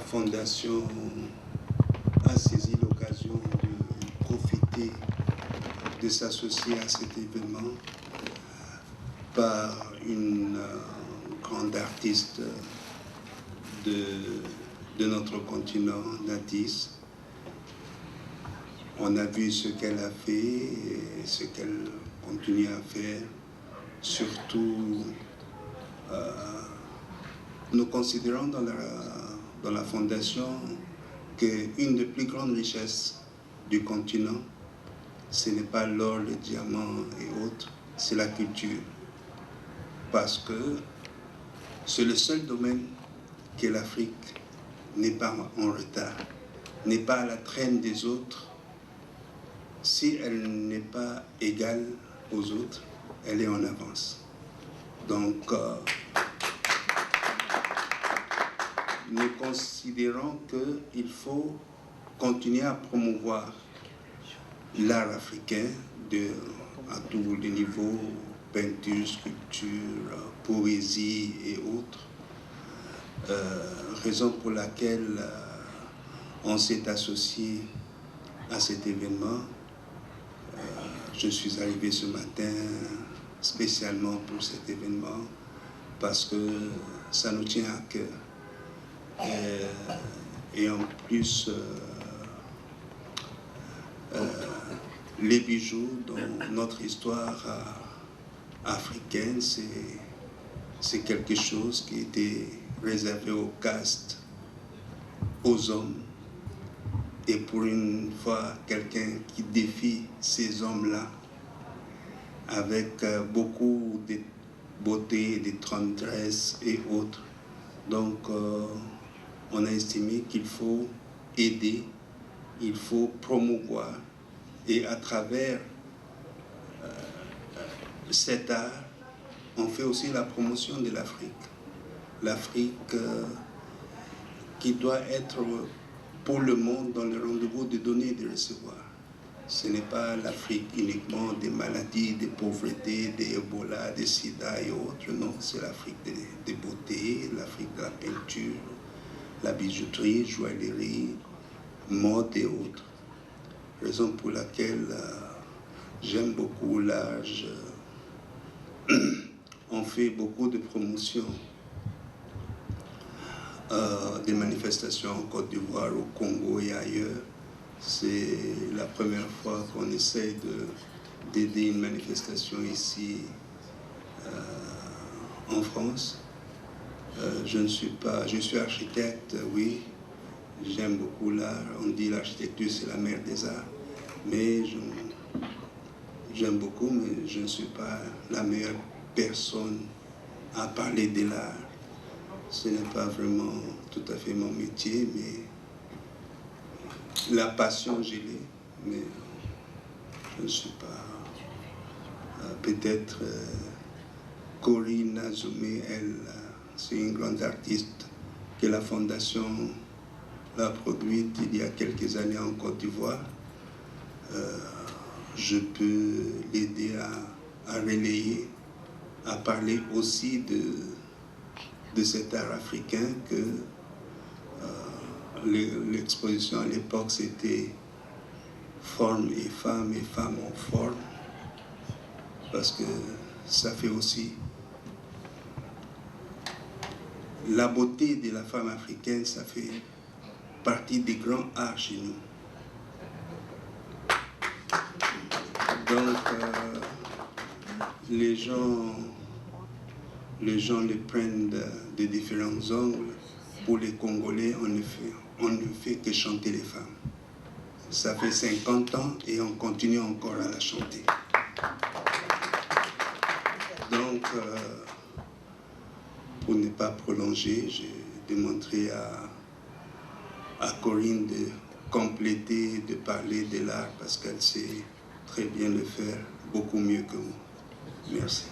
Fondation a saisi l'occasion de profiter de s'associer à cet événement par une grande artiste de notre continent, Natis. On a vu ce qu'elle a fait et ce qu'elle continue à faire. Surtout, nous considérons dans la Fondation qu'une des plus grandes richesses du continent, ce n'est pas l'or, le diamant et autres, c'est la culture. Parce que c'est le seul domaine que l'Afrique n'est pas en retard, n'est pas à la traîne des autres. Si elle n'est pas égale aux autres, elle est en avance. Donc, nous considérons qu'il faut continuer à promouvoir l'art africain à tous les niveaux, peinture, sculpture, poésie et autres. Raison pour laquelle on s'est associé à cet événement. Je suis arrivé ce matin spécialement pour cet événement parce que ça nous tient à cœur. Et en plus, les bijoux dans notre histoire africaine, c'est quelque chose qui était réservé aux castes, aux hommes. Et pour une fois, quelqu'un qui défie ces hommes-là avec beaucoup de beauté, de tendresse et autres. Donc, on a estimé qu'il faut aider, il faut promouvoir. Et à travers cet art, on fait aussi la promotion de l'Afrique. L'Afrique qui doit être pour le monde dans le rendez-vous de donner et de recevoir. Ce n'est pas l'Afrique uniquement des maladies, des pauvretés, des Ebola, des sida et autres. Non, c'est l'Afrique des beautés, l'Afrique de la peinture, la bijouterie, joaillerie, mode et autres. Raison pour laquelle j'aime beaucoup l'âge. On fait beaucoup de promotions, des manifestations en Côte d'Ivoire, au Congo et ailleurs. C'est la première fois qu'on essaye d'aider une manifestation ici en France. Je suis architecte, oui, j'aime beaucoup l'art. On dit l'architecture c'est la mère des arts, mais j'aime beaucoup, mais je ne suis pas la meilleure personne à parler de l'art. Ce n'est pas vraiment tout à fait mon métier, mais la passion, je l'ai, mais je ne suis pas... Peut-être Corinne Azoumé, elle, c'est une grande artiste que la Fondation l'a produite il y a quelques années en Côte d'Ivoire. Je peux l'aider à relayer, à parler aussi de cet art africain que l'exposition à l'époque c'était forme et femmes en forme, parce que ça fait aussi la beauté de la femme africaine, ça fait partie des grands arts chez nous. Donc les gens le prennent de différents angles. Pour les Congolais, on ne fait que chanter les femmes. Ça fait 50 ans et on continue encore à la chanter. Donc, pour ne pas prolonger, j'ai demandé à Corinne de compléter, de parler de l'art parce qu'elle sait très bien le faire, beaucoup mieux que moi. Merci.